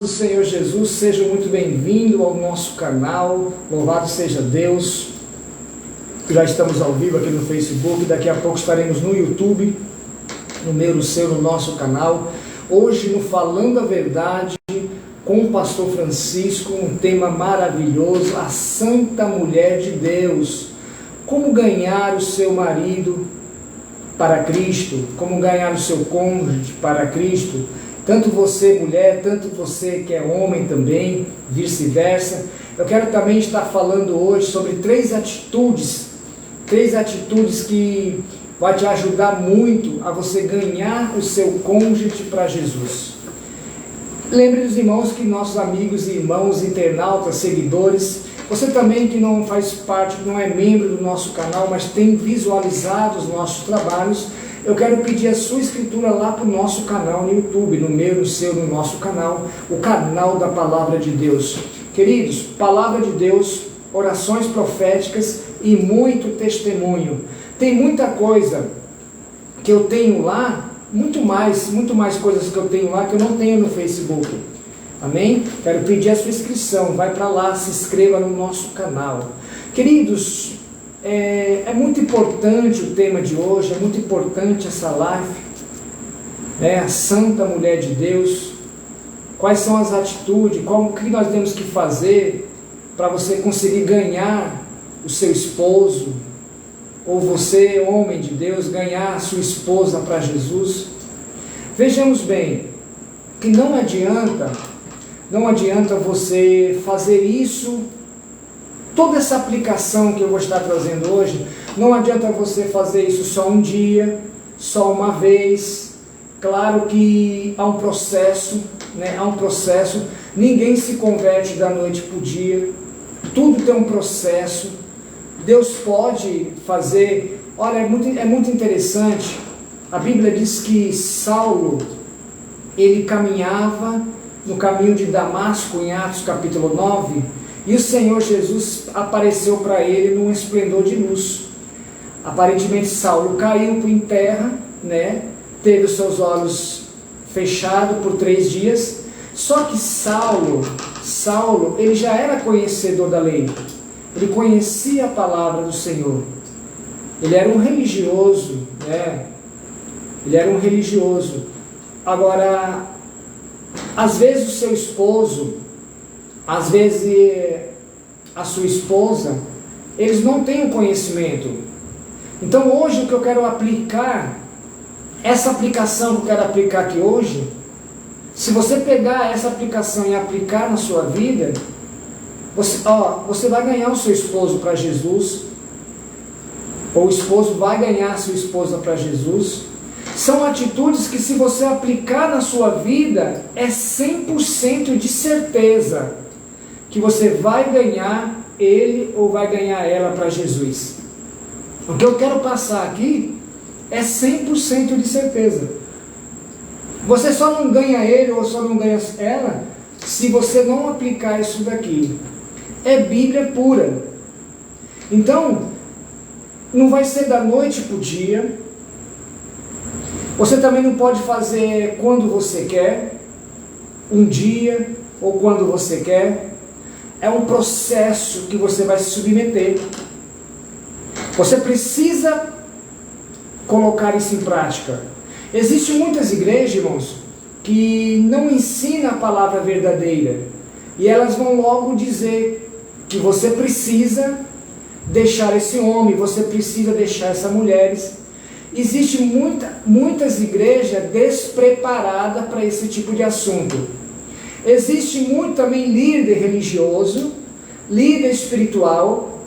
do Senhor Jesus, seja muito bem-vindo ao nosso canal, louvado seja Deus. Já estamos ao vivo aqui no Facebook, daqui a pouco estaremos no YouTube, no meu, no seu, no nosso canal. Hoje no Falando a Verdade com o pastor Francisco, um tema maravilhoso, a Santa Mulher de Deus. Como ganhar o seu marido para Cristo, como ganhar o seu cônjuge para Cristo. Tanto você, mulher, tanto você que é homem também, vice-versa. Eu quero também estar falando hoje sobre três atitudes que vai te ajudar muito a você ganhar o seu cônjuge para Jesus. Lembre dos irmãos que nossos amigos e irmãos, internautas, seguidores, você também que não faz parte, não é membro do nosso canal, mas tem visualizado os nossos trabalhos, eu quero pedir a sua inscritura lá para o nosso canal no YouTube, no meu, no seu, no nosso canal, o canal da Palavra de Deus. Queridos, Palavra de Deus, orações proféticas e muito testemunho. Tem muita coisa que eu tenho lá, muito mais coisas que eu tenho lá que eu não tenho no Facebook. Amém? Quero pedir a sua inscrição, vai para lá, se inscreva no nosso canal. Queridos, é muito importante o tema de hoje, é muito importante essa live, a Santa Mulher de Deus. Quais são as atitudes, o que nós temos que fazer para você conseguir ganhar o seu esposo, ou você, homem de Deus, ganhar a sua esposa para Jesus. Vejamos bem, que não adianta você fazer isso. Toda essa aplicação que eu vou estar trazendo hoje, não adianta você fazer isso só um dia, só uma vez. Claro que há um processo, ninguém se converte da noite para o dia, tudo tem um processo. Deus pode fazer, olha, é muito interessante, a Bíblia diz que Saulo, ele caminhava no caminho de Damasco, em Atos capítulo 9, e o Senhor Jesus apareceu para ele num esplendor de luz. Aparentemente Saulo caiu em terra, teve os seus olhos fechados por 3 dias. Só que Saulo, ele já era conhecedor da lei. Ele conhecia a palavra do Senhor. Ele era um religioso, Ele era um religioso. Agora, às vezes o seu esposo, às vezes a sua esposa, eles não têm o conhecimento. Então hoje o que eu quero aplicar, essa aplicação que eu quero aplicar aqui hoje, se você pegar essa aplicação e aplicar na sua vida, você vai ganhar o seu esposo para Jesus, ou o esposo vai ganhar a sua esposa para Jesus. São atitudes que, se você aplicar na sua vida, é 100% de certeza que você vai ganhar ele ou vai ganhar ela para Jesus. O que eu quero passar aqui é 100% de certeza. Você só não ganha ele ou só não ganha ela se você não aplicar isso daqui. É Bíblia pura. Então, não vai ser da noite para o dia. Você também não pode fazer quando você quer, um dia ou quando você quer. É um processo que você vai se submeter. Você precisa colocar isso em prática. Existem muitas igrejas, irmãos, que não ensinam a palavra verdadeira. E elas vão logo dizer que você precisa deixar esse homem, você precisa deixar essa mulher. Existem muitas igrejas despreparadas para esse tipo de assunto. Existe muito também líder religioso, líder espiritual.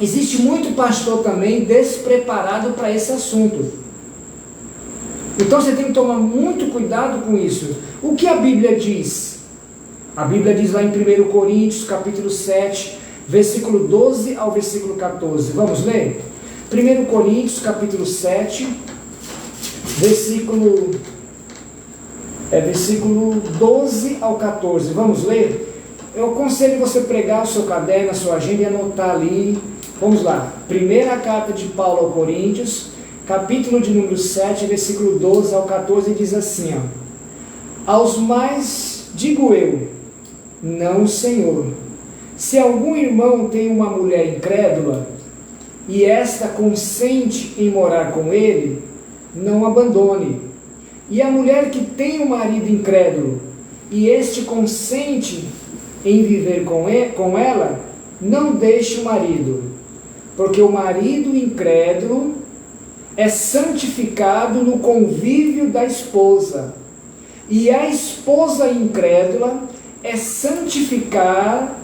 Existe muito pastor também despreparado para esse assunto. Então você tem que tomar muito cuidado com isso. O que a Bíblia diz? A Bíblia diz lá em 1 Coríntios capítulo 7, versículo 12 ao versículo 14. Vamos ler? 1 Coríntios capítulo 7, versículo 12 ao 14. Vamos ler? Eu aconselho você pregar o seu caderno, a sua agenda e anotar ali. Vamos lá. Primeira carta de Paulo ao Coríntios, capítulo de número 7, versículo 12 ao 14, diz assim: aos mais digo eu, não o Senhor. Se algum irmão tem uma mulher incrédula, e esta consente em morar com ele, não abandone. E a mulher que tem um marido incrédulo, e este consente em viver com ela, não deixe o marido, porque o marido incrédulo é santificado no convívio da esposa, e a esposa incrédula é santificada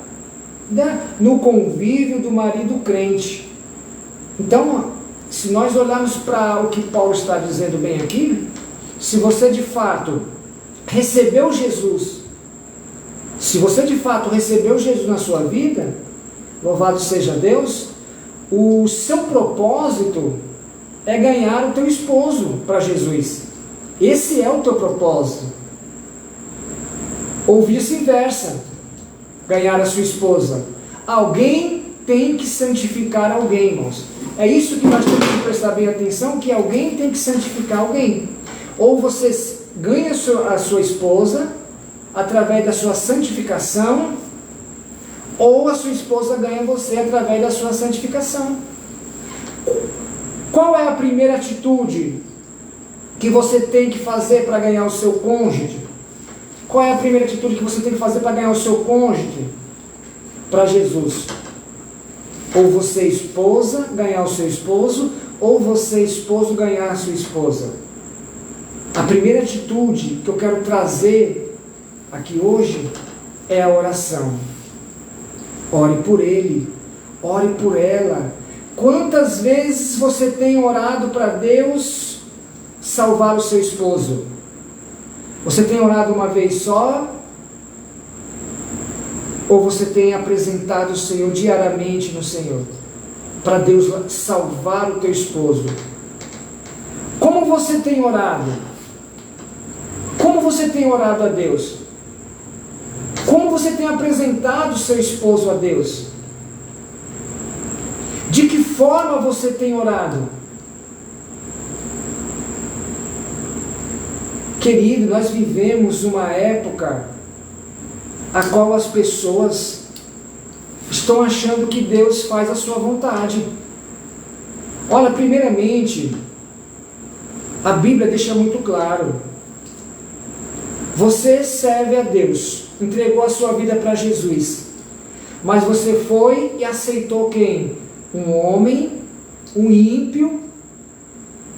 no convívio do marido crente. Então, se nós olharmos para o que Paulo está dizendo bem aqui, se você de fato recebeu Jesus, na sua vida, louvado seja Deus, o seu propósito é ganhar o teu esposo para Jesus. Esse é o teu propósito. Ou vice-versa, ganhar a sua esposa. Alguém tem que santificar alguém, irmãos. É isso que nós temos que prestar bem atenção, que alguém tem que santificar alguém. Ou você ganha a sua esposa através da sua santificação, ou a sua esposa ganha você através da sua santificação. Qual é a primeira atitude que você tem que fazer para ganhar o seu cônjuge? Qual é a primeira atitude que você tem que fazer para ganhar o seu cônjuge para Jesus? Ou você, esposa, ganhar o seu esposo, ou você, esposo, ganhar a sua esposa. A primeira atitude que eu quero trazer aqui hoje é a oração. Ore por ele, ore por ela. Quantas vezes você tem orado para Deus salvar o seu esposo? Você tem orado uma vez só? Ou você tem apresentado o Senhor diariamente no Senhor, para Deus salvar o teu esposo? Como você tem orado? Como você tem orado a Deus? Como você tem apresentado o seu esposo a Deus? De que forma você tem orado? Querido, nós vivemos uma época a qual as pessoas estão achando que Deus faz a sua vontade. Olha, primeiramente, a Bíblia deixa muito claro: você serve a Deus, entregou a sua vida para Jesus, mas você foi e aceitou quem? Um homem, um ímpio,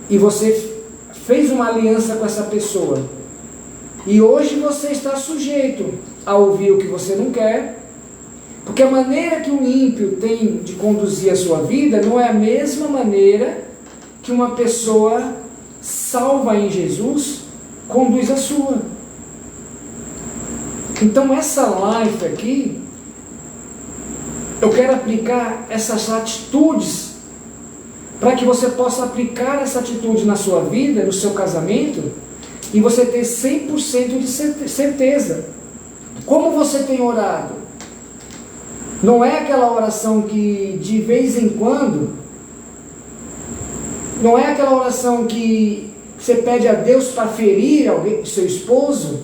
e você fez uma aliança com essa pessoa, e hoje você está sujeito a ouvir o que você não quer, porque a maneira que um ímpio tem de conduzir a sua vida não é a mesma maneira que uma pessoa salva em Jesus conduz a sua. Então essa live aqui, eu quero aplicar essas atitudes, para que você possa aplicar essa atitude na sua vida, no seu casamento, e você ter 100% de certeza. Como você tem orado? Não é aquela oração que de vez em quando, não é aquela oração que você pede a Deus para ferir alguém, seu esposo,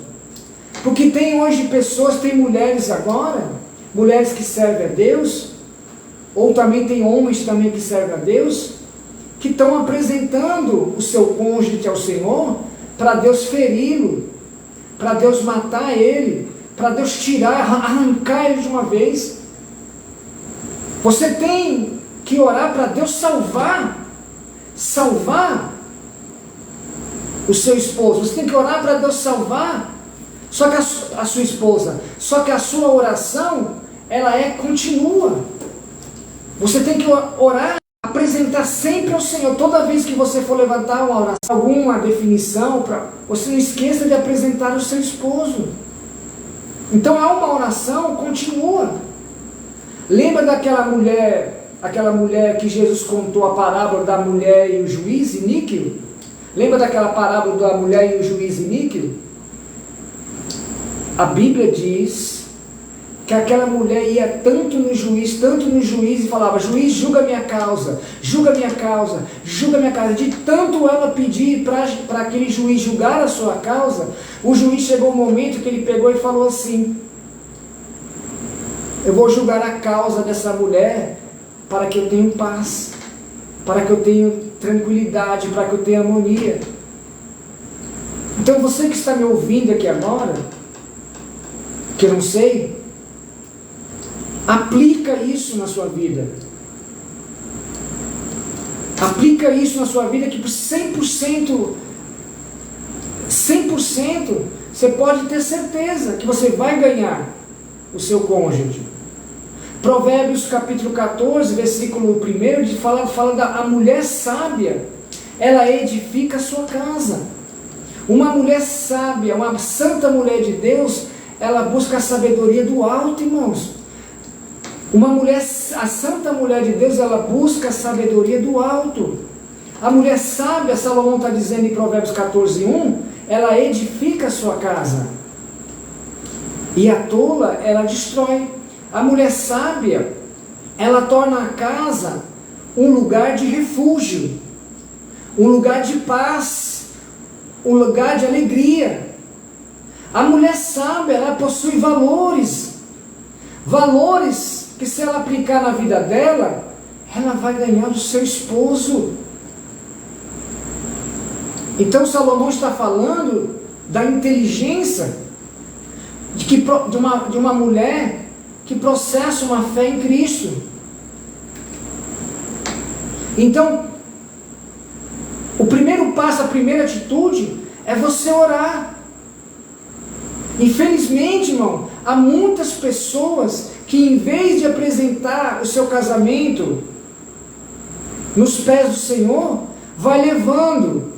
porque tem hoje pessoas, tem mulheres agora, mulheres que servem a Deus, ou também tem homens também que servem a Deus, que estão apresentando o seu cônjuge ao Senhor, para Deus feri-lo, para Deus matar ele, para Deus tirar, arrancar ele de uma vez. Você tem que orar para Deus salvar o seu esposo. Você tem que orar para Deus salvar só que a sua esposa. Só que a sua oração, ela continua. Você tem que orar, apresentar sempre ao Senhor. Toda vez que você for levantar uma oração, alguma definição, você não esqueça de apresentar o seu esposo. Então é uma oração, continua. Lembra daquela mulher que Jesus contou a parábola da mulher e o juiz iníquo? Lembra daquela parábola da mulher e o juiz iníquo? A Bíblia diz que aquela mulher ia tanto no juiz, e falava: juiz, julga minha causa, julga minha causa, julga minha causa. De tanto ela pedir para aquele juiz julgar a sua causa, o juiz chegou um momento que ele pegou e falou assim: Eu vou julgar a causa dessa mulher para que eu tenha paz, para que eu tenha tranquilidade, para que eu tenha harmonia. Então você que está me ouvindo aqui agora, que eu não sei, aplica isso na sua vida. Aplica isso na sua vida que por 100%, você pode ter certeza que você vai ganhar o seu cônjuge. Provérbios capítulo 14, versículo 1, fala da mulher sábia, ela edifica a sua casa. Uma mulher sábia, uma santa mulher de Deus, ela busca a sabedoria do alto, irmãos. A santa mulher de Deus, ela busca a sabedoria do alto. A mulher sábia, Salomão está dizendo em Provérbios 14, 1, ela edifica a sua casa. E a tola, ela destrói. A mulher sábia, ela torna a casa um lugar de refúgio, um lugar de paz, um lugar de alegria. A mulher sábia, ela possui valores que se ela aplicar na vida dela, ela vai ganhar do seu esposo. Então Salomão está falando da inteligência de uma mulher que processa uma fé em Cristo. Então, o primeiro passo, a primeira atitude é você orar. Infelizmente, irmão, há muitas pessoas que em vez de apresentar o seu casamento nos pés do Senhor, vai levando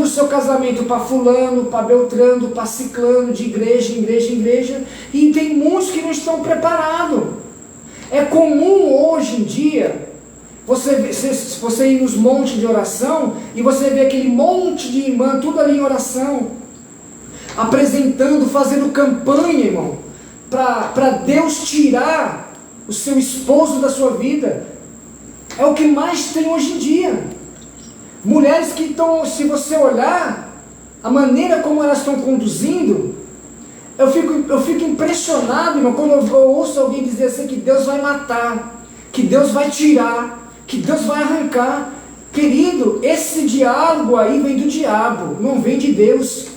o seu casamento para fulano, para beltrano, para ciclano, de igreja em igreja em igreja, e tem muitos que não estão preparados. É comum hoje em dia, você ir nos montes de oração, e você vê aquele monte de irmã, tudo ali em oração, apresentando, fazendo campanha, irmão, para Deus tirar o seu esposo da sua vida. É o que mais tem hoje em dia. Mulheres que estão, se você olhar, a maneira como elas estão conduzindo, eu fico impressionado, irmão, quando eu ouço alguém dizer assim, que Deus vai matar, que Deus vai tirar, que Deus vai arrancar. Querido, esse diálogo aí vem do diabo, não vem de Deus.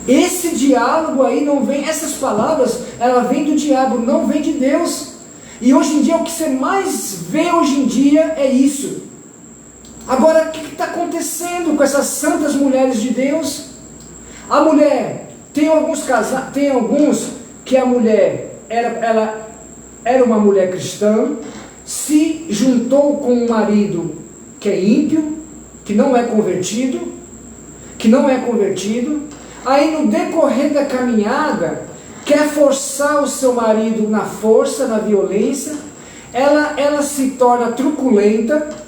Esse diálogo aí não vem, essas palavras, ela vem do diabo, não vem de Deus. E hoje em dia, o que você mais vê hoje em dia é isso. Agora, o que está acontecendo com essas santas mulheres de Deus? A mulher, tem alguns que a mulher, ela era uma mulher cristã, se juntou com um marido que é ímpio, que não é convertido, aí no decorrer da caminhada, quer forçar o seu marido na força, na violência, ela se torna truculenta.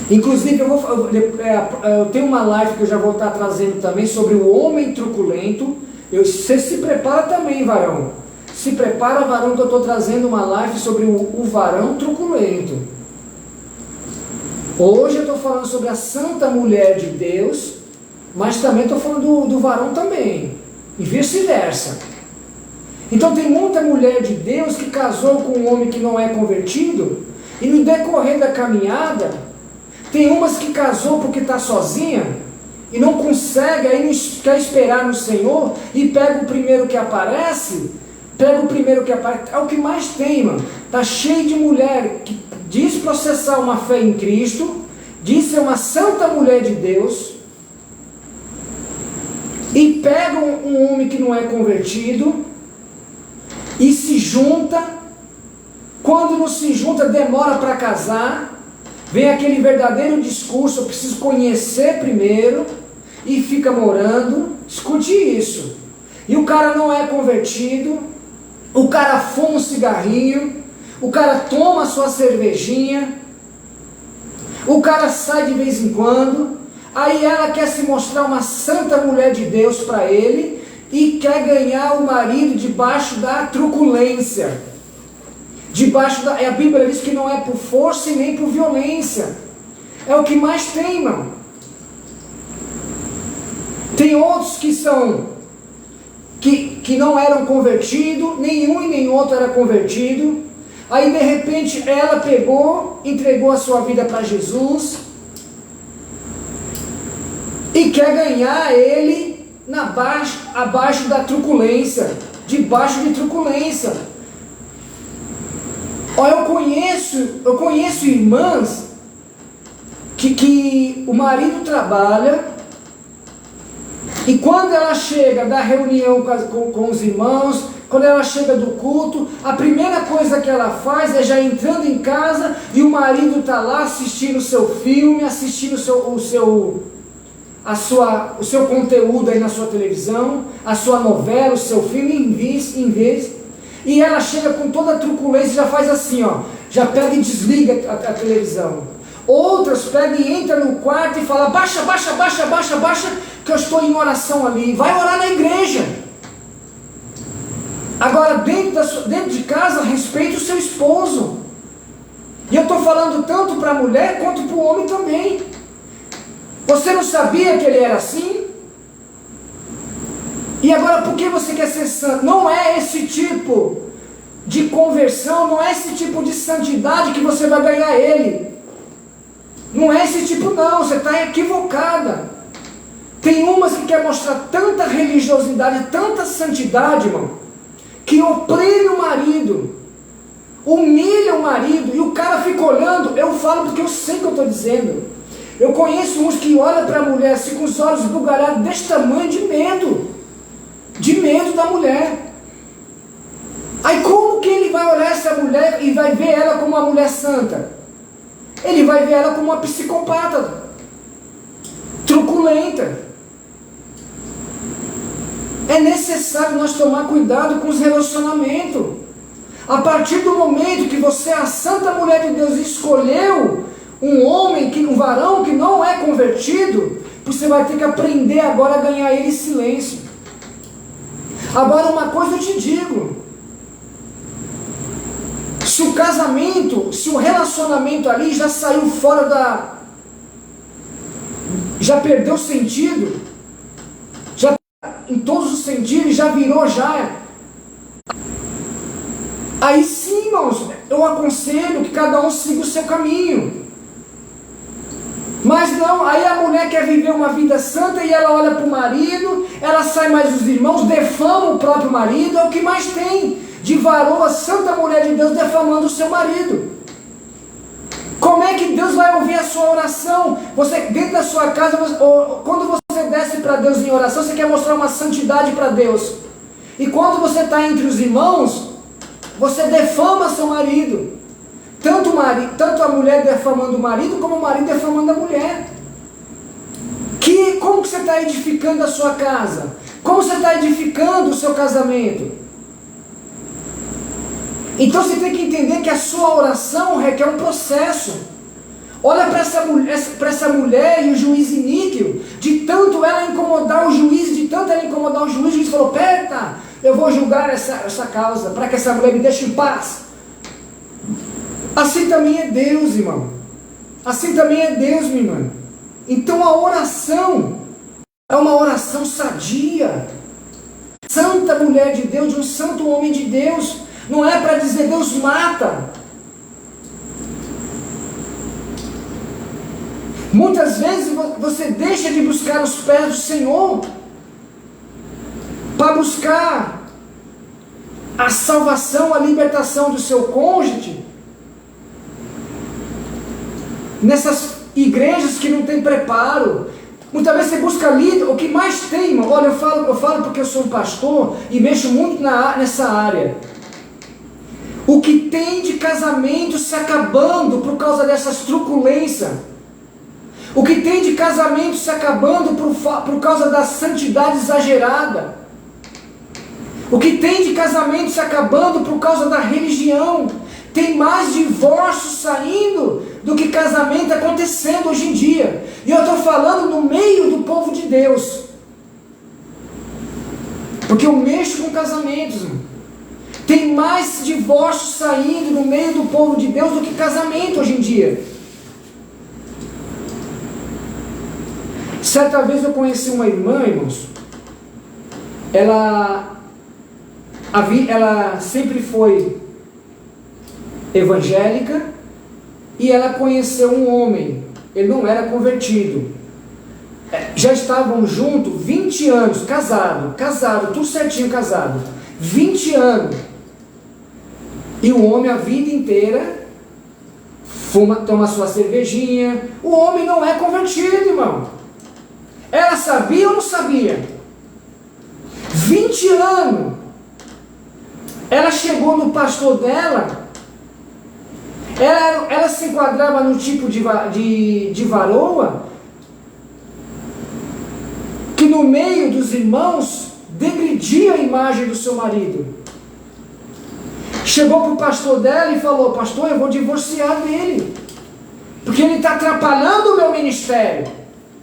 Inclusive eu tenho uma live que eu já vou estar trazendo também sobre o homem truculento. Você se prepara também, varão. Se prepara, varão, que eu estou trazendo uma live sobre o varão truculento. Hoje eu estou falando sobre a santa mulher de Deus, mas também estou falando do varão também, e vice-versa. Então tem muita mulher de Deus que casou com um homem que não é convertido, e no decorrer da caminhada, tem umas que casou porque está sozinha, e não consegue, aí não quer esperar no Senhor, e pega o primeiro que aparece, é o que mais tem, mano. Está cheio de mulher que diz processar uma fé em Cristo, diz ser uma santa mulher de Deus, e pega um homem que não é convertido, e se junta. Quando não se junta, demora para casar, vem aquele verdadeiro discurso, eu preciso conhecer primeiro, e fica morando. Escute isso. E o cara não é convertido, o cara fuma um cigarrinho, o cara toma a sua cervejinha, o cara sai de vez em quando, aí ela quer se mostrar uma santa mulher de Deus para ele, e quer ganhar o marido debaixo da truculência. A Bíblia diz que não é por força e nem por violência. É o que mais tem, irmão. Tem outros que não eram convertidos, nenhum e nem outro era convertido. Aí de repente ela pegou, entregou a sua vida para Jesus e quer ganhar ele abaixo da truculência, debaixo de truculência. Ó, eu conheço irmãs que o marido trabalha, e quando ela chega da reunião com os irmãos, quando ela chega do culto, a primeira coisa que ela faz é já entrando em casa e o marido está lá assistindo o seu filme, assistindo o seu conteúdo aí na sua televisão, a sua novela, o seu filme, em vez. E ela chega com toda a truculência e já faz assim, ó, já pega e desliga a televisão. Outras pegam e entram no quarto e falam, baixa, que eu estou em oração ali. Vai orar na igreja. Agora, dentro de casa, respeite o seu esposo. E eu estou falando tanto para a mulher quanto para o homem também. Você não sabia que ele era assim? E agora, por que você quer ser santo? Não é esse tipo de conversão, não é esse tipo de santidade que você vai ganhar ele. Não é esse tipo não, você está equivocada. Tem umas que quer mostrar tanta religiosidade, tanta santidade, irmão, que oprime o marido, humilha o marido, e o cara fica olhando. Eu falo porque eu sei o que eu estou dizendo. Eu conheço uns que olham para a mulher assim com os olhos bugalhados desse tamanho, de medo da mulher. Aí como que ele vai olhar essa mulher e vai ver ela como uma mulher santa? Ele vai ver ela como uma psicopata, truculenta. É necessário nós tomar cuidado com os relacionamentos. A partir do momento que você, a santa mulher de Deus, escolheu um varão que não é convertido, você vai ter que aprender agora a ganhar ele em silêncio. Agora, uma coisa eu te digo: se o casamento, se o relacionamento ali já saiu fora já perdeu sentido, já em todos os sentidos, já virou aí sim, irmãos, eu aconselho que cada um siga o seu caminho. Mas não, aí a mulher quer viver uma vida santa e ela olha para o marido, ela sai mais dos irmãos, defama o próprio marido. É o que mais tem de varoa, santa mulher de Deus, defamando o seu marido. Como é que Deus vai ouvir a sua oração? Você, dentro da sua casa, quando você desce para Deus em oração, você quer mostrar uma santidade para Deus. E quando você está entre os irmãos, você defama seu marido. Tanto a mulher defamando o marido, como o marido defamando a mulher. Como que você está edificando a sua casa? Como você está edificando o seu casamento? Então você tem que entender que a sua oração requer um processo. Olha para essa mulher e o juiz iníquo, de tanto ela incomodar o juiz, o juiz falou, pera, eu vou julgar essa causa, para que essa mulher me deixe em paz. Assim também é Deus, irmão. Assim também é Deus, minha irmã. Então a oração é uma oração sadia. Santa mulher de Deus, de um santo homem de Deus. Não é para dizer Deus mata. Muitas vezes você deixa de buscar os pés do Senhor para buscar a salvação, a libertação do seu cônjuge nessas igrejas que não tem preparo. Muitas vezes você busca líder, o que mais tem, irmão. Olha, eu falo porque eu sou um pastor e mexo muito nessa área. O que tem de casamento se acabando por causa dessas truculências. O que tem de casamento se acabando por causa da santidade exagerada. O que tem de casamento se acabando por causa da religião. Tem mais divórcio saindo do que casamento acontecendo hoje em dia. E eu estou falando no meio do povo de Deus. Porque eu mexo com casamentos, irmão. Tem mais divórcio saindo no meio do povo de Deus do que casamento hoje em dia. Certa vez eu conheci uma irmã, irmãos. Ela ela sempre foi evangélica e ela conheceu um homem, ele não era convertido, já estavam juntos 20 anos, casado, tudo certinho casado, 20 anos, e o homem a vida inteira toma sua cervejinha, o homem não é convertido, irmão. Ela sabia ou não sabia? 20 anos, ela chegou no pastor dela, ela se enquadrava no tipo de varoa, que no meio dos irmãos degredia a imagem do seu marido. Chegou para o pastor dela e falou: pastor, eu vou divorciar dele, porque ele está atrapalhando o meu ministério.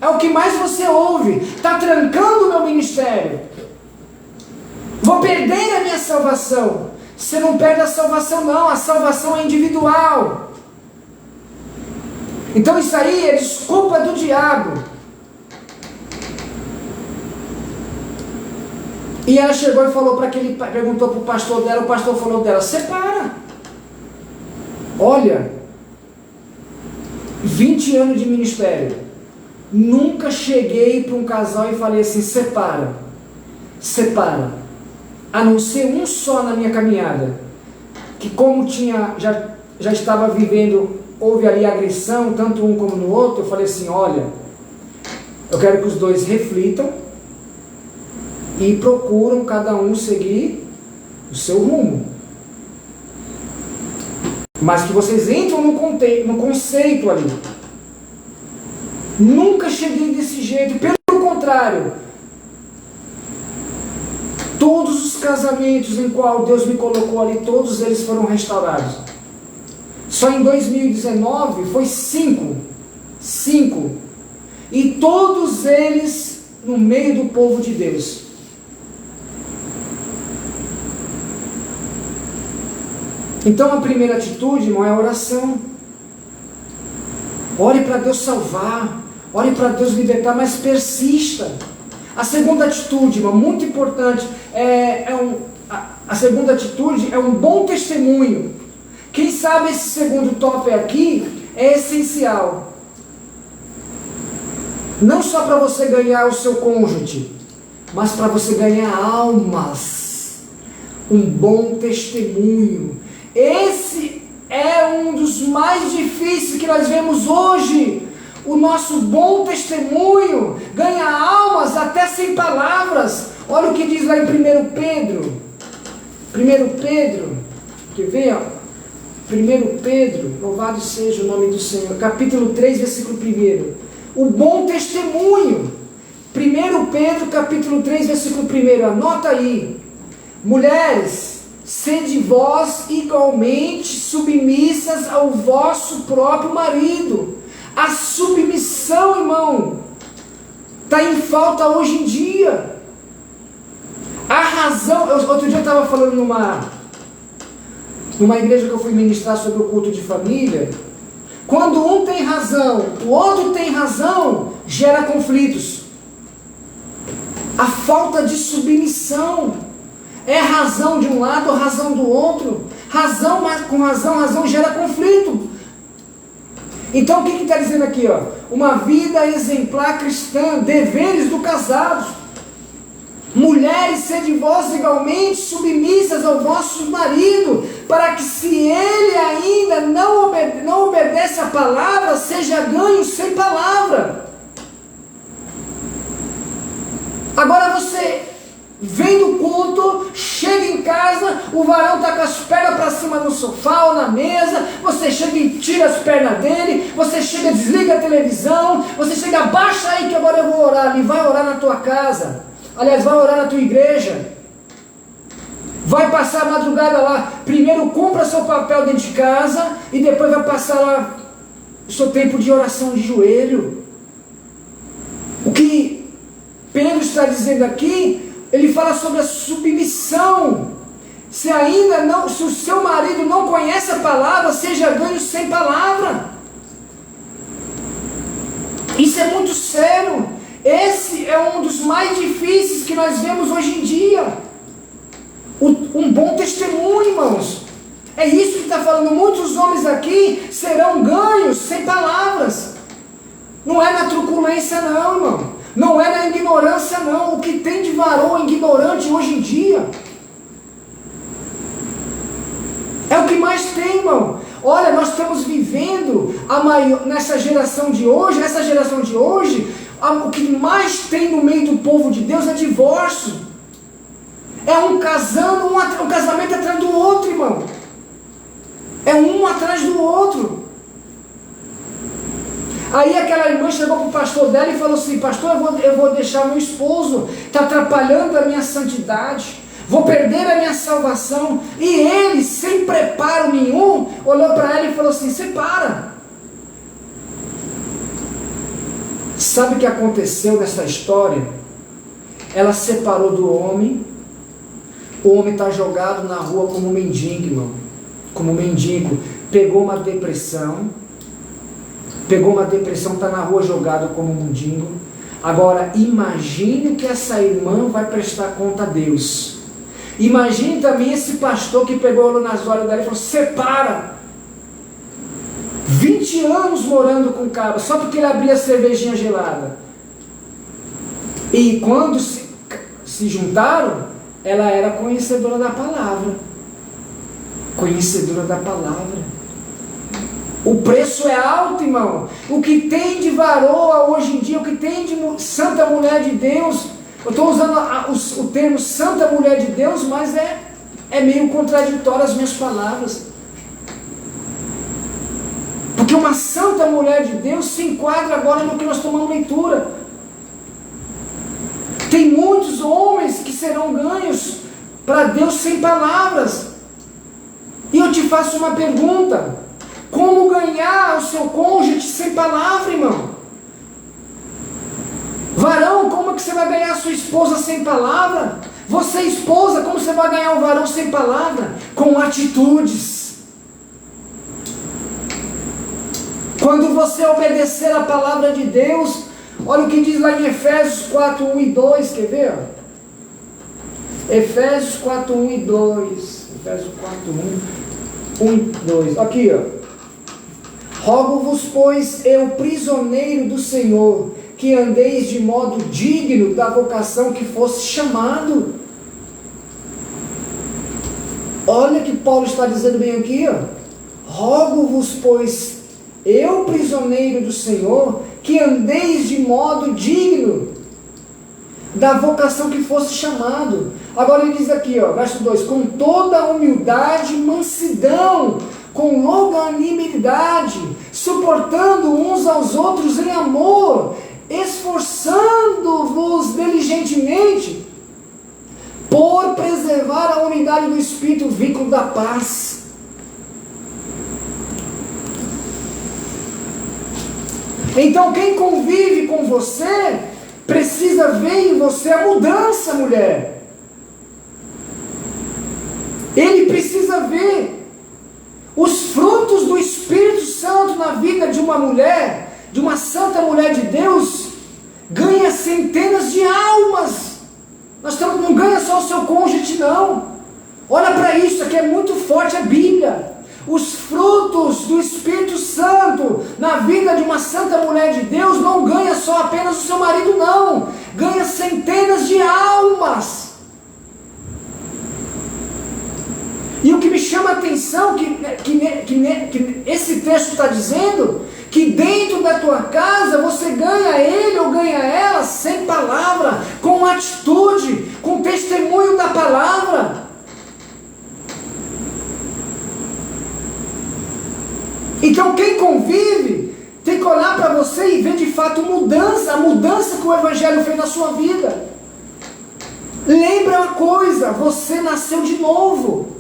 É o que mais você ouve: está trancando o meu ministério, vou perder a minha salvação. Você não perde a salvação não, a salvação é individual. Então isso aí é desculpa do diabo. E ela chegou e falou para aquele, perguntou para o pastor dela, o pastor falou dela: separa. Olha, 20 anos de ministério, nunca cheguei para um casal e falei assim: separa, a não ser um só na minha caminhada, que como já estava vivendo, houve ali agressão, tanto um como no outro, eu falei assim: olha, eu quero que os dois reflitam e procuram cada um seguir o seu rumo, mas que vocês entram no conceito ali. Nunca cheguei desse jeito, pelo contrário, todos os casamentos em qual Deus me colocou ali, todos eles foram restaurados. Só em 2019 foi 5, e todos eles no meio do povo de Deus. Então a primeira atitude, irmão, é a oração. Ore para Deus salvar, ore para Deus libertar, mas persista. A segunda atitude, irmão, muito importante, a segunda atitude é um bom testemunho. Quem sabe esse segundo tópico aqui é essencial. Não só para você ganhar o seu cônjuge, mas para você ganhar almas. Um bom testemunho. Esse é um dos mais difíceis que nós vemos hoje. O nosso bom testemunho ganha almas até sem palavras. Olha o que diz lá em 1 Pedro. 1 Pedro, quer ver? 1 Pedro, louvado seja o nome do Senhor. Capítulo 3, versículo 1. O bom testemunho. 1 Pedro, capítulo 3, versículo 1. Anota aí. Mulheres, sede vós igualmente submissas ao vosso próprio marido. A submissão, irmão, está em falta hoje em dia. A razão, outro dia eu estava falando numa igreja que eu fui ministrar sobre o culto de família. Quando um tem razão, o outro tem razão, gera conflitos. A falta de submissão. É razão de um lado, razão do outro. Razão, mas com razão gera conflito. Então o que está dizendo aqui? Ó? Uma vida exemplar cristã, deveres do casado. Mulheres, sede vós igualmente submissas ao vosso marido, para que se ele ainda não obedece a palavra, seja ganho sem palavra. Agora você vem do culto, chega em casa, o varão está com as pernas para cima no sofá ou na mesa, você chega e tira as pernas dele, você chega, desliga a televisão, você chega, baixa aí que agora eu vou orar. Ele vai orar na tua casa, aliás, vai orar na tua igreja, vai passar a madrugada lá. Primeiro compra seu papel dentro de casa e depois vai passar lá o seu tempo de oração de joelho. O que Pedro está dizendo aqui, ele fala sobre a submissão. Se o seu marido não conhece a palavra, seja ganho sem palavra. Isso é muito sério. Esse é um dos mais difíceis que nós vemos hoje em dia. O bom testemunho, irmãos. É isso que está falando. Muitos homens aqui serão ganhos sem palavras. Não é na truculência não, irmão. Não é na ignorância não. O que tem de varão ignorante hoje em dia é o que mais tem, irmão. Olha, nós estamos vivendo nessa geração de hoje, o que mais tem no meio do povo de Deus é divórcio. É um casamento atrás do outro, irmão. É um atrás do outro. Aí aquela irmã chegou para o pastor dela e falou assim: pastor, eu vou deixar meu esposo, está atrapalhando a minha santidade, vou perder a minha salvação. E ele, sem preparo nenhum, olhou para ela e falou assim: separa. Sabe o que aconteceu nessa história? Ela separou do homem. O homem está jogado na rua como mendigo, irmão. Como mendigo. Pegou uma depressão, está na rua jogado como mendigo. Agora, imagine que essa irmã vai prestar conta a Deus. Imagine também esse pastor que pegou nas olhos dela e falou: separa. 20 anos morando com o cara, só porque ele abria cervejinha gelada. E quando se juntaram, ela era conhecedora da palavra. Conhecedora da palavra. O preço é alto, irmão. O que tem de varoa hoje em dia, o que tem de santa mulher de Deus, eu estou usando o termo santa mulher de Deus, mas é meio contraditório as minhas palavras. Porque uma santa mulher de Deus se enquadra agora no que nós tomamos leitura. Tem muitos homens que serão ganhos para Deus sem palavras. E eu te faço uma pergunta: como ganhar o seu cônjuge sem palavra, irmão? Varão, como que você vai ganhar a sua esposa sem palavra? Você, esposa, como você vai ganhar um varão sem palavra? Com atitudes. Quando você obedecer a palavra de Deus, olha o que diz lá em Efésios 4, 1 e 2, quer ver? Efésios 4, 1 e 2. Efésios 4, 1 e 2. Aqui, ó. Rogo-vos, pois, eu, prisioneiro do Senhor, que andeis de modo digno da vocação que fosse chamado. Olha que Paulo está dizendo bem aqui, ó. Rogo-vos, pois, eu, prisioneiro do Senhor, que andeis de modo digno da vocação que fosse chamado. Agora ele diz aqui, ó, verso 2: com toda humildade e mansidão, com longanimidade, suportando uns aos outros em amor, esforçando-vos diligentemente por preservar a unidade do Espírito, o vínculo da paz. Então quem convive com você precisa ver em você a mudança, mulher. Ele precisa ver os frutos do Espírito Santo na vida de uma mulher, de uma santa mulher de Deus. Ganha centenas de almas. Não ganha só o seu cônjuge, não. Olha para isso, aqui é muito forte a Bíblia. Os frutos do Espírito Santo na vida de uma santa mulher de Deus não ganha só apenas o seu marido, não. Ganha centenas de almas. E o que me chama a atenção, que esse texto está dizendo, que dentro da tua casa você ganha ele ou ganha ela sem palavra, com atitude, com testemunho da palavra. Então quem convive tem que olhar para você e ver de fato mudança, a mudança que o Evangelho fez na sua vida. Lembra uma coisa, você nasceu de novo.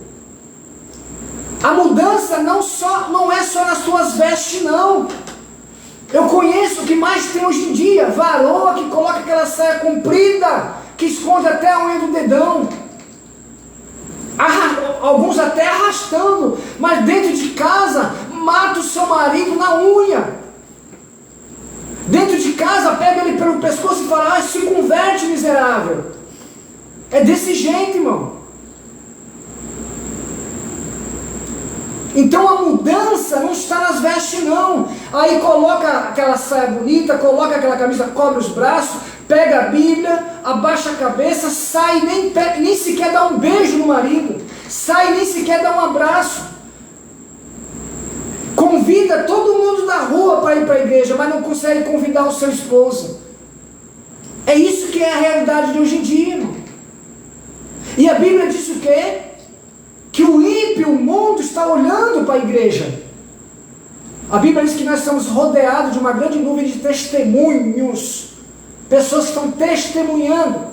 A mudança não é só nas suas vestes, não. Eu conheço o que mais tem hoje em dia, varoa que coloca aquela saia comprida, que esconde até a unha do dedão. Alguns até arrastando, mas dentro de casa mata o seu marido na unha. Dentro de casa pega ele pelo pescoço e fala: se converte, miserável. É desse jeito, irmão. Então a mudança não está nas vestes não. Aí coloca aquela saia bonita, coloca aquela camisa, cobre os braços, pega a Bíblia, abaixa a cabeça, sai, nem sequer dá um beijo no marido, sai, nem sequer dá um abraço. Convida todo mundo da rua para ir para a igreja, mas não consegue convidar o seu esposo. É isso que é a realidade de hoje em dia, irmão. E a Bíblia diz o quê? Que o ímpio, o mundo, está olhando para a igreja. A Bíblia diz que nós estamos rodeados de uma grande nuvem de testemunhos. Pessoas que estão testemunhando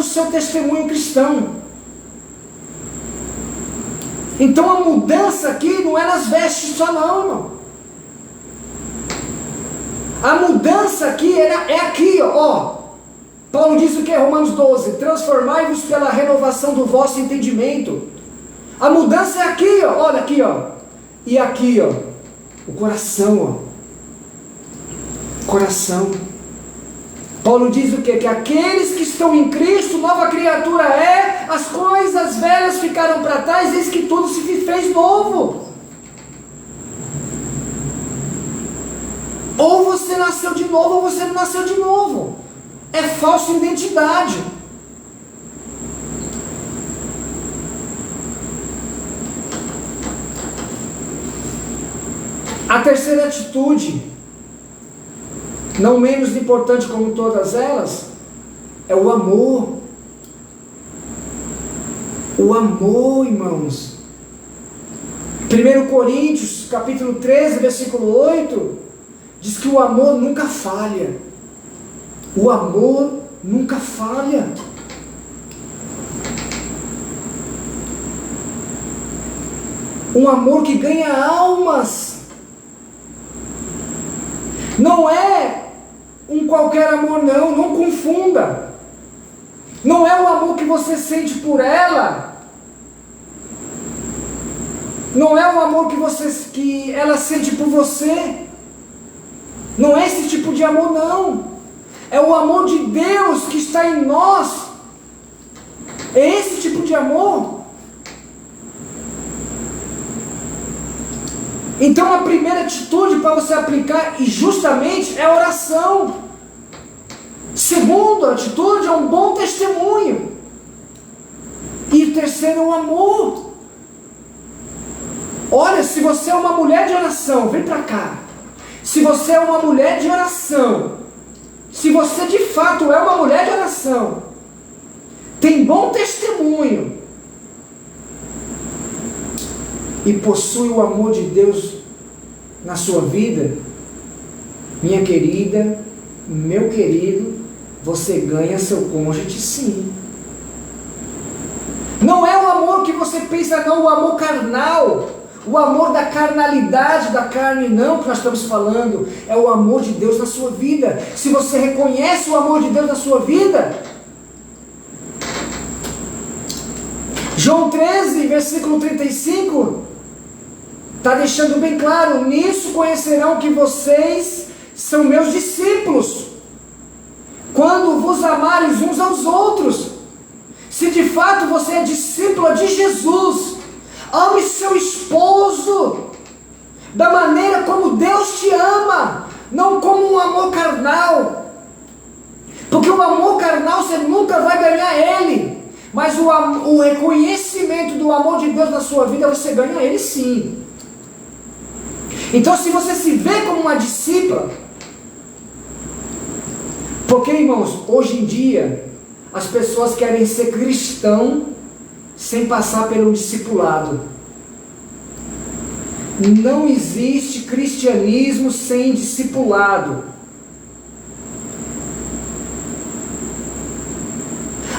o seu testemunho cristão. Então a mudança aqui não é nas vestes só não, irmão. A mudança aqui é aqui, ó. Paulo diz o que? Romanos 12, transformai-vos pela renovação do vosso entendimento. A mudança é aqui, ó. Olha aqui, ó. E aqui, ó. O coração, ó. Coração. Paulo diz o quê? Que aqueles que estão em Cristo, nova criatura é, as coisas velhas ficaram para trás, eis que tudo se fez novo. Ou você nasceu de novo, ou você não nasceu de novo. É falsa identidade. A terceira atitude, não menos importante como todas elas, é o amor. O amor, irmãos. 1 Coríntios, capítulo 13, versículo 8, diz que o amor nunca falha. O amor nunca falha. Um amor que ganha almas. Não é um qualquer amor não, não confunda. Não é o amor que você sente por ela. Não é o amor que ela sente por você. Não é esse tipo de amor não. É o amor de Deus que está em nós. É esse tipo de amor. Então a primeira atitude para você aplicar, e justamente, é a oração. Segunda atitude é um bom testemunho. E terceiro é o amor. Olha, se você é uma mulher de oração, vem para cá. Se você é uma mulher de oração, se você de fato é uma mulher de oração, tem bom testemunho, e possui o amor de Deus na sua vida, minha querida, meu querido, você ganha seu cônjuge sim. Não é o amor que você pensa não, o amor carnal, o amor da carnalidade, da carne, não, que nós estamos falando, é o amor de Deus na sua vida. Se você reconhece o amor de Deus na sua vida, João 13, versículo 35, está deixando bem claro: nisso conhecerão que vocês são meus discípulos, quando vos amares uns aos outros. Se de fato você é discípula de Jesus, ame seu esposo da maneira como Deus te ama, não como um amor carnal, porque o amor carnal você nunca vai ganhar ele, mas o reconhecimento do amor de Deus na sua vida, você ganha ele sim. Então se você se vê como uma discípula, porque irmãos, hoje em dia as pessoas querem ser cristão sem passar pelo discipulado. Não existe cristianismo sem discipulado.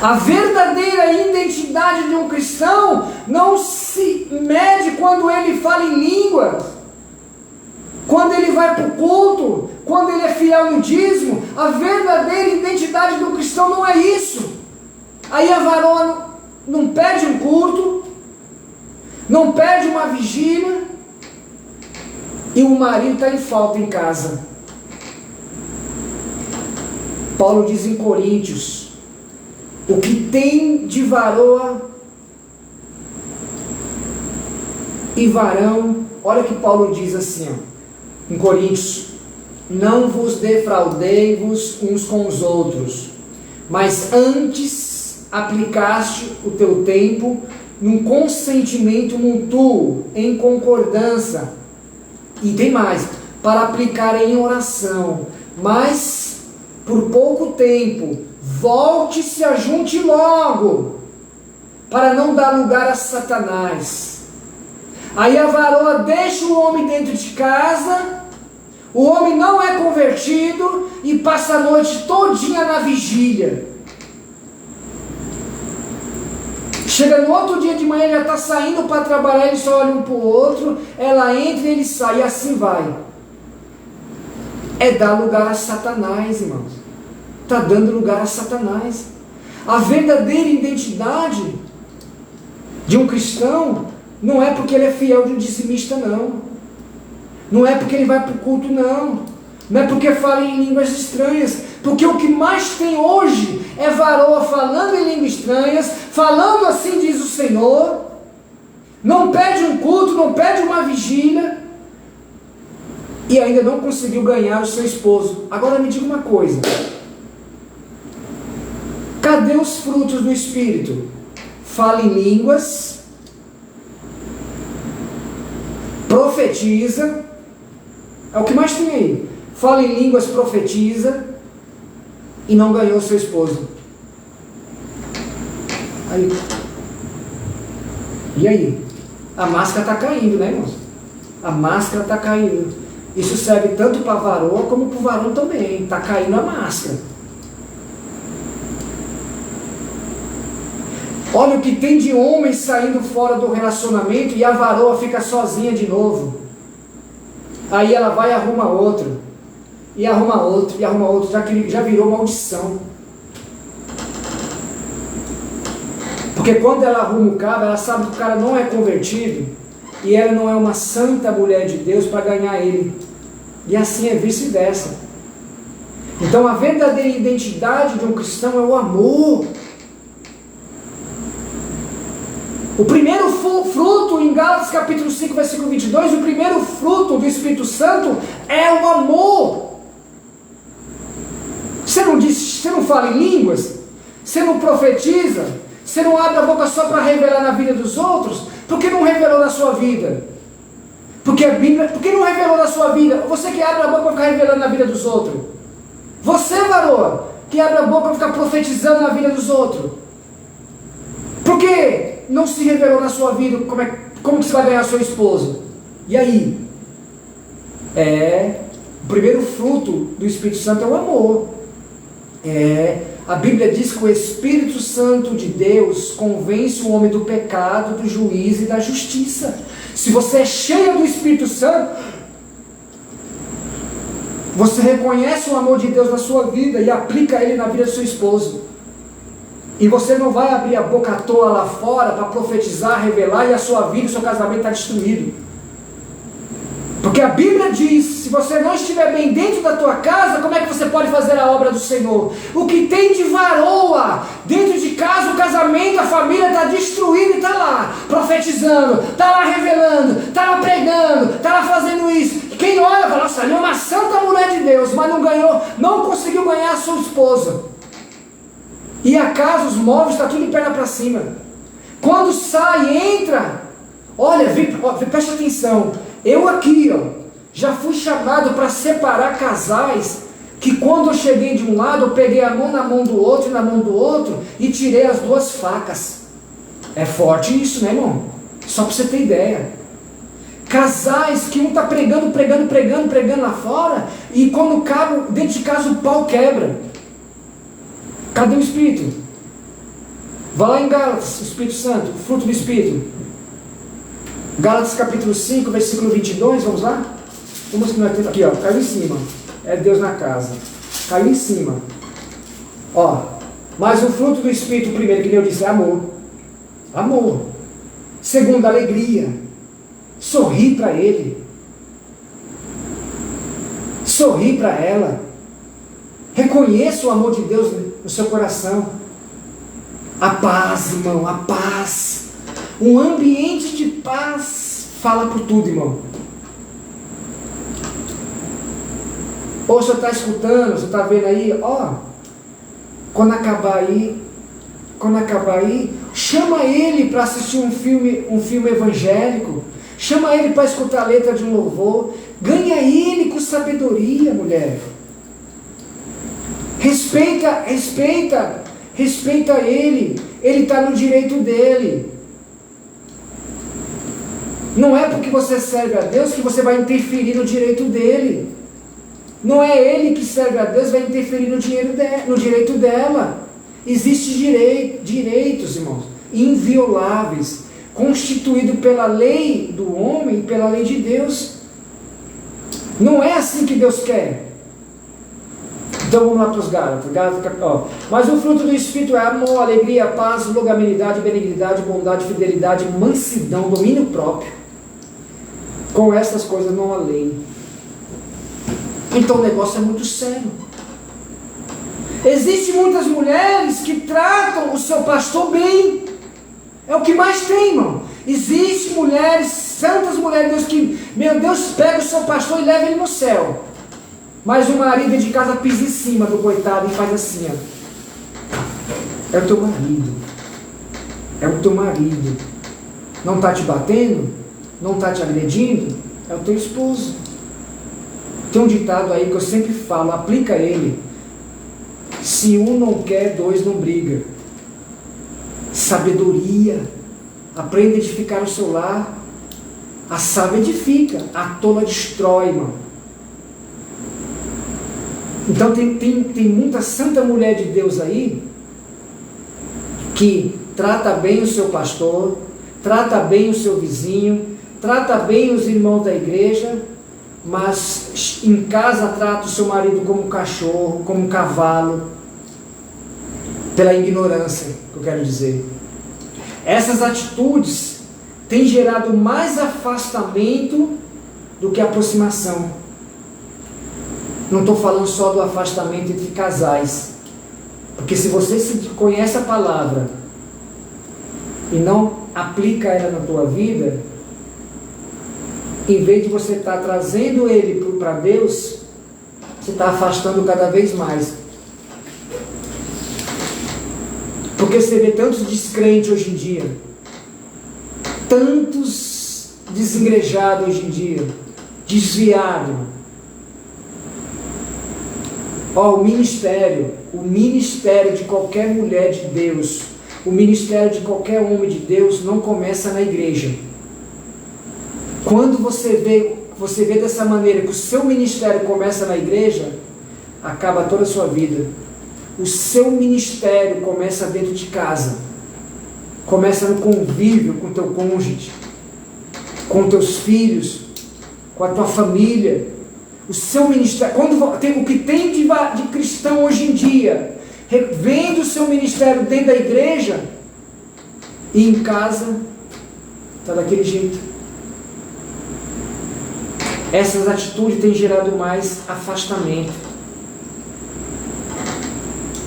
A verdadeira identidade de um cristão não se mede quando ele fala em línguas, quando ele vai para o culto, quando ele é fiel no dízimo. A verdadeira identidade do cristão não é isso. Aí a varoa não perde um culto, não perde uma vigília, e o marido está em falta em casa. Paulo diz em Coríntios: o que tem de varoa e varão, olha que Paulo diz assim, ó, em Coríntios: não vos defraudei-vos uns com os outros, mas antes aplicaste o teu tempo num consentimento mútuo, em concordância, e tem mais, para aplicar em oração. Mas por pouco tempo, volte e se ajunte logo, para não dar lugar a Satanás. Aí a varoa deixa o homem dentro de casa, o homem não é convertido e passa a noite todinha na vigília. Chega no outro dia de manhã, já está saindo para trabalhar, eles só olham um para o outro, ela entra e ele sai, e assim vai. É dar lugar a Satanás, irmãos. Está dando lugar a Satanás. A verdadeira identidade de um cristão não é porque ele é fiel de um dizimista, não. Não é porque ele vai para o culto, não. Não é porque fala em línguas estranhas. Porque o que mais tem hoje é varoa falando em línguas estranhas, falando assim diz o Senhor, não pede um culto, não pede uma vigília, e ainda não conseguiu ganhar o seu esposo. Agora me diga uma coisa: cadê os frutos do Espírito? Fala em línguas, profetiza, é o que mais tem aí. Fala em línguas, profetiza, e não ganhou seu esposo. Aí. E aí? A máscara está caindo, né, irmãos? A máscara está caindo. Isso serve tanto para a varoa como para o varão também. Está caindo a máscara. Olha o que tem de homens saindo fora do relacionamento e a varoa fica sozinha de novo. Aí ela vai e arruma outro. E arruma outro, e arruma outro. Já virou maldição. Porque quando ela arruma o cara, ela sabe que o cara não é convertido. E ela não é uma santa mulher de Deus para ganhar ele. E assim é vice-versa. Então a verdadeira identidade de um cristão é o amor. O primeiro fruto, em Gálatas capítulo 5, versículo 22, o primeiro fruto do Espírito Santo é o amor. Você não diz, você não fala em línguas, você não profetiza, você não abre a boca só para revelar na vida dos outros. Por que não revelou na sua vida? Porque a Bíblia, por que não revelou na sua vida? Você que abre a boca para ficar revelando na vida dos outros. Você, varoa, que abre a boca para ficar profetizando na vida dos outros. Por que não se revelou na sua vida como que você vai ganhar seu esposo? E aí? O primeiro fruto do Espírito Santo é o amor. A Bíblia diz que o Espírito Santo de Deus convence o homem do pecado, do juízo e da justiça. Se você é cheia do Espírito Santo, você reconhece o amor de Deus na sua vida e aplica ele na vida do seu esposo. E você não vai abrir a boca à toa lá fora para profetizar, revelar, e a sua vida e o seu casamento está destruído. Porque a Bíblia diz, se você não estiver bem dentro da tua casa, como é que você pode fazer a obra do Senhor? O que tem de varoa dentro de casa, o casamento, a família está destruída e está lá profetizando, está lá revelando, está lá pregando, está lá fazendo isso. E quem olha fala, nossa, ali é uma santa mulher de Deus, mas não ganhou, não conseguiu ganhar a sua esposa. E a casa, os móveis, está tudo de perna para cima. Quando sai, entra, olha, preste atenção. Eu aqui, já fui chamado para separar casais, que quando eu cheguei de um lado, eu peguei a mão na mão do outro e na mão do outro, e tirei as duas facas. É forte isso, né, irmão? Só para você ter ideia. Casais que um está pregando lá fora, e quando cabe dentro de casa o pau quebra. Cadê o Espírito? Vai lá em Gálatas, o Espírito Santo, o fruto do Espírito. Gálatas capítulo 5, versículo 22, vamos lá? Vamos aqui, caiu em cima. É Deus na casa. Caiu em cima. Mas o fruto do Espírito, primeiro, que eu disse, é amor. Amor. Segundo, alegria. Sorrir para ele. Sorrir para ela. Reconheça o amor de Deus no seu coração. A paz, irmão, a paz. Um ambiente de paz fala por tudo, irmão. Ou você está escutando, você está vendo aí, quando acabar aí, chama ele para assistir um filme evangélico, chama ele para escutar a letra de um louvor, ganha ele com sabedoria, mulher. Respeita ele está no direito dele. Não é porque você serve a Deus que você vai interferir no direito dele. Não é ele que serve a Deus, vai interferir no direito dela. Existem direitos, irmãos, invioláveis, constituídos pela lei do homem e pela lei de Deus. Não é assim que Deus quer. Então vamos lá para os Gálatas. Mas o fruto do Espírito é amor, alegria, paz, longanimidade, benignidade, bondade, fidelidade, mansidão, domínio próprio. Com essas coisas não há lei. Então o negócio é muito sério. Existem muitas mulheres que tratam o seu pastor bem. É o que mais tem, irmão. Existem mulheres, santas mulheres de Deus, que, meu Deus, pega o seu pastor e leva ele no céu. Mas o marido de casa pisa em cima do coitado e faz assim, É o teu marido. É o teu marido. Não está te batendo? Não está te agredindo? É o teu esposo. Tem um ditado aí que eu sempre falo, aplica ele. Se um não quer, dois não briga. Sabedoria. Aprenda a edificar o seu lar. A sábia edifica, a tola destrói, irmão. Então tem muita santa mulher de Deus aí que trata bem o seu pastor, trata bem o seu vizinho, trata bem os irmãos da igreja, mas em casa trata o seu marido como cachorro, como cavalo, pela ignorância, que eu quero dizer. Essas atitudes têm gerado mais afastamento do que aproximação. Não estou falando só do afastamento entre casais, porque se você conhece a palavra e não aplica ela na tua vida, em vez de você estar trazendo ele para Deus, você está afastando cada vez mais. Porque você vê tantos descrentes hoje em dia, tantos desengrejados hoje em dia, desviados. O ministério de qualquer mulher de Deus, o ministério de qualquer homem de Deus não começa na igreja. Quando você vê dessa maneira que o seu ministério começa na igreja, acaba toda a sua vida. O seu ministério começa dentro de casa, começa no convívio com o teu cônjuge, com teus filhos, com a tua família. O seu ministério, o que tem de cristão hoje em dia, vende o seu ministério dentro da igreja e em casa está daquele jeito. Essas atitudes têm gerado mais afastamento.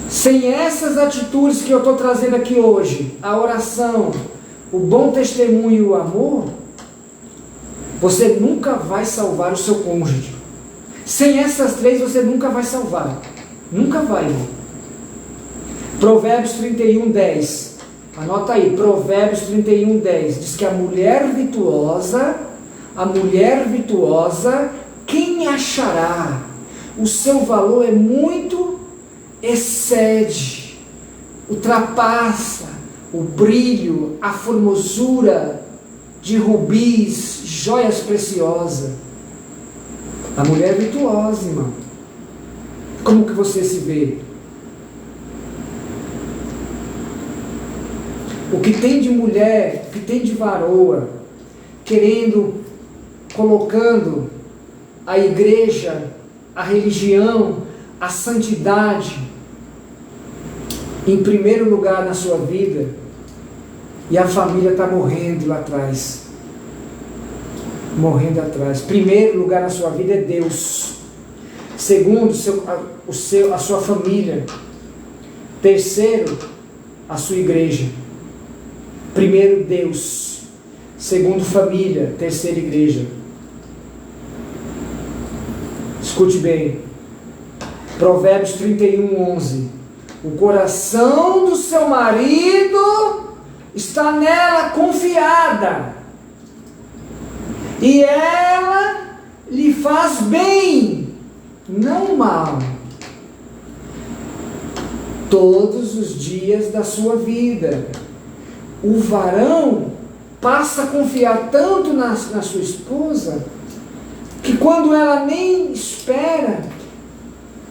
Sem essas atitudes que eu estou trazendo aqui hoje, a oração, o bom testemunho e o amor, você nunca vai salvar o seu cônjuge. Sem essas três você nunca vai salvar. Nunca vai, irmão. Provérbios 31:10. Anota aí, Provérbios 31:10. Diz que a mulher virtuosa, quem achará? O seu valor é muito, excede, ultrapassa o brilho, a formosura de rubis, joias preciosas. A mulher virtuosa, irmão. Como que você se vê? O que tem de mulher, o que tem de varoa, colocando a igreja, a religião, a santidade em primeiro lugar na sua vida, e a família está morrendo lá atrás. Morrendo atrás. Primeiro lugar na sua vida é Deus. Segundo, a sua família. Terceiro, a sua igreja. Primeiro, Deus. segundo família, terceira igreja. Escute bem, Provérbios 31:11. O coração do seu marido está nela confiada, e ela lhe faz bem, não mal, todos os dias da sua vida. O varão passa a confiar tanto na sua esposa, que quando ela nem espera,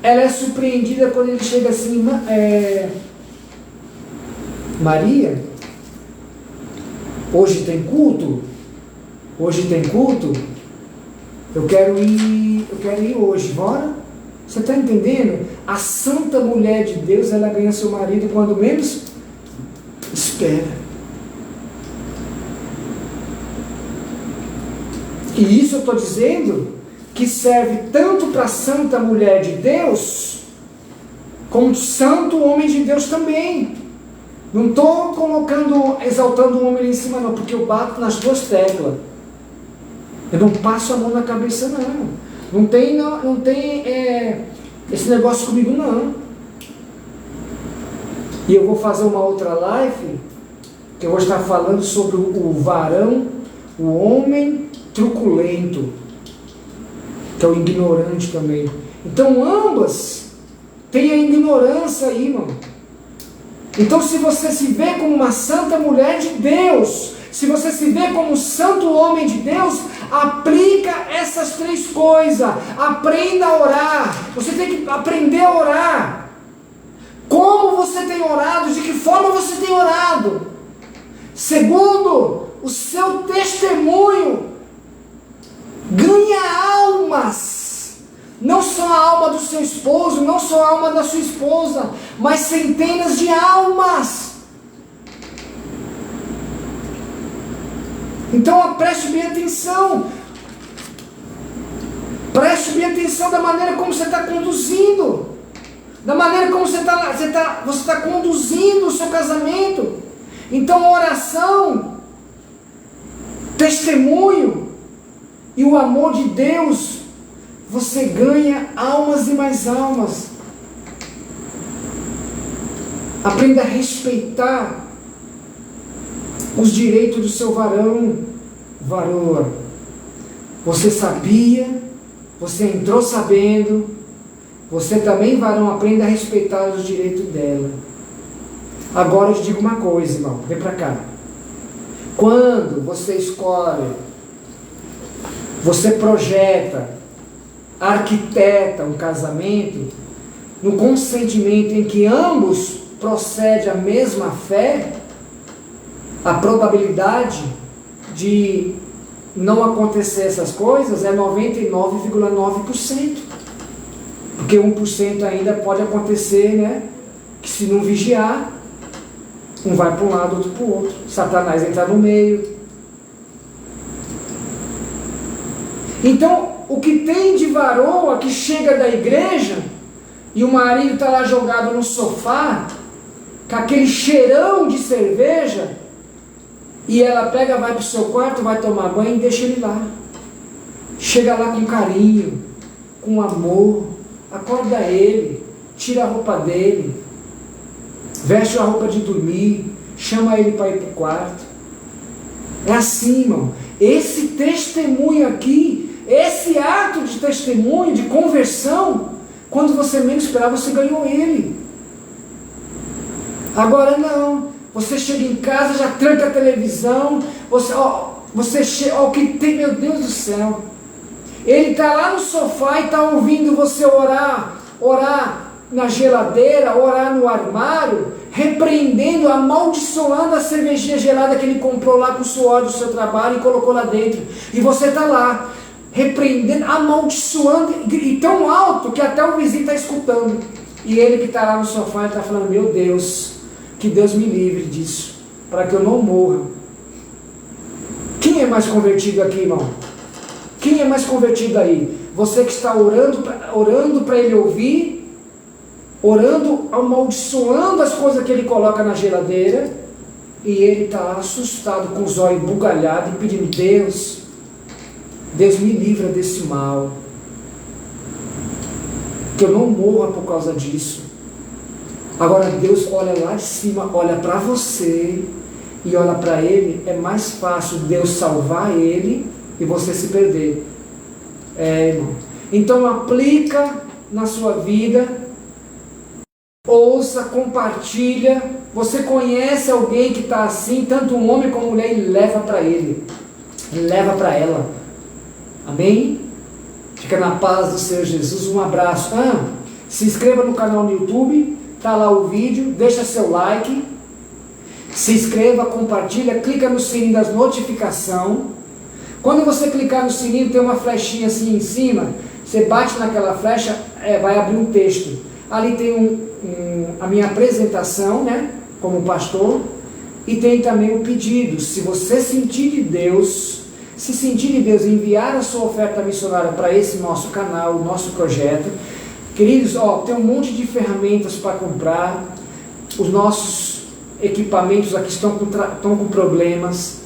ela é surpreendida quando ele chega assim: Maria, hoje tem culto? Hoje tem culto? Eu quero ir hoje, bora? Você está entendendo? A santa mulher de Deus, ela ganha seu marido quando menos espera. E isso eu estou dizendo que serve tanto para a santa mulher de Deus, como santo homem de Deus também. Não estou exaltando o homem ali em cima não, porque eu bato nas duas teclas. Eu não passo a mão na cabeça não. Não tem esse negócio comigo não. E eu vou fazer uma outra live, que eu vou estar falando sobre o varão, o homem truculento, que é o ignorante também. Então ambas têm a ignorância aí, irmão. Então se você se vê como uma santa mulher de Deus, se você se vê como um santo homem de Deus, aplica essas três coisas. Aprenda a orar. Você tem que aprender a orar. Como você tem orado? De que forma você tem orado? Segundo, o seu testemunho ganha almas. Não só a alma do seu esposo, não só a alma da sua esposa, mas centenas de almas. Então preste bem atenção. Preste bem atenção da maneira como você está conduzindo. Da maneira como você está conduzindo o seu casamento. Então oração, testemunho e o amor de Deus, você ganha almas e mais almas. Aprenda a respeitar os direitos do seu varão. Varoa, você sabia, você entrou sabendo, você também, varão, aprenda a respeitar os direitos dela. Agora eu te digo uma coisa, irmão, vem pra cá. Quando você escolhe, você projeta, arquiteta um casamento, no consentimento em que ambos procedem a mesma fé, a probabilidade de não acontecer essas coisas é 99,9%. Porque 1% ainda pode acontecer, né? Que se não vigiar, um vai para um lado, outro para o outro. Satanás entra no meio. Então, o que tem de varoa que chega da igreja e o marido está lá jogado no sofá, com aquele cheirão de cerveja, e ela pega, vai para o seu quarto, vai tomar banho e deixa ele lá. Chega lá com carinho, com amor, acorda ele, tira a roupa dele, veste a roupa de dormir, chama ele para ir para o quarto. É assim, irmão. Esse testemunho aqui, esse ato de testemunho, de conversão, quando você menos esperava, você ganhou ele. Agora não. Você chega em casa, já tranca a televisão, você chega, o que tem, meu Deus do céu. Ele está lá no sofá e está ouvindo você orar na geladeira, orar no armário, repreendendo, amaldiçoando a cervejinha gelada que ele comprou lá com o suor do seu trabalho e colocou lá dentro. E você está lá, repreendendo, amaldiçoando, e tão alto que até o vizinho está escutando. E ele que está lá no sofá está falando: meu Deus, que Deus me livre disso, para que eu não morra. Quem é mais convertido aqui, irmão? Quem é mais convertido aí? Você que está orando para ele ouvir, orando, amaldiçoando as coisas que ele coloca na geladeira, e ele está assustado, com os olhos bugalhados, e pedindo: Deus me livra desse mal, que eu não morra por causa disso. Agora Deus olha lá de cima, olha para você e olha para ele. É mais fácil Deus salvar ele e você se perder. Irmão. Então aplica na sua vida, ouça, compartilha. Você conhece alguém que está assim, tanto um homem como mulher, e leva para ele, leva para ela. Amém? Fica na paz do Senhor Jesus. Um abraço. Se inscreva no canal no YouTube, está lá o vídeo, deixa seu like, se inscreva, compartilha, clica no sininho das notificações. Quando você clicar no sininho, tem uma flechinha assim em cima, você bate naquela flecha, vai abrir um texto. Ali tem a minha apresentação, né, como pastor, e tem também o pedido. Se você sentir de Deus, enviar a sua oferta missionária para esse nosso canal, o nosso projeto. Queridos, tem um monte de ferramentas para comprar. Os nossos equipamentos aqui estão com problemas,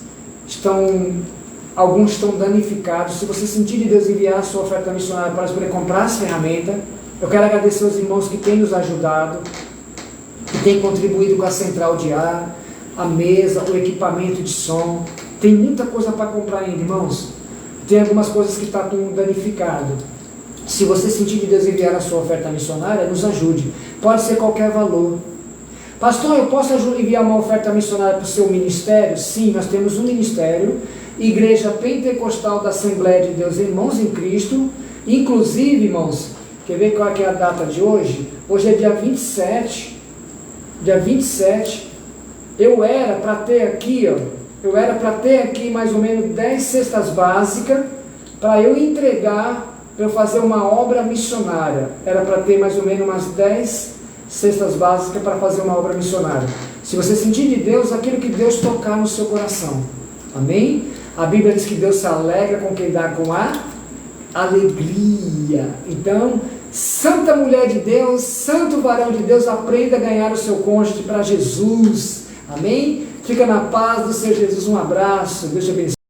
alguns estão danificados. Se você sentir de Deus, enviar a sua oferta missionária para poder comprar as ferramentas. Eu quero agradecer aos irmãos que têm nos ajudado, que têm contribuído com a central de ar, a mesa, o equipamento de som. Tem muita coisa para comprar ainda, irmãos. Tem algumas coisas que estão danificadas. Se você sentir de Deus enviar a sua oferta missionária, nos ajude. Pode ser qualquer valor. Pastor, eu posso enviar uma oferta missionária para o seu ministério? Sim, nós temos um ministério, Igreja Pentecostal da Assembleia de Deus, Irmãos em Cristo. Inclusive, irmãos, quer ver qual é a data de hoje? Hoje é dia 27. Dia 27. Eu era para ter aqui mais ou menos 10 cestas básicas para eu entregar, para eu fazer uma obra missionária. Era para ter mais ou menos umas 10 cestas básicas para fazer uma obra missionária. Se você sentir de Deus, aquilo que Deus tocar no seu coração. Amém? A Bíblia diz que Deus se alegra com quem dá com a alegria. Então, santa mulher de Deus, santo varão de Deus, aprenda a ganhar o seu cônjuge para Jesus. Amém? Fica na paz do Senhor Jesus. Um abraço. Deus te abençoe.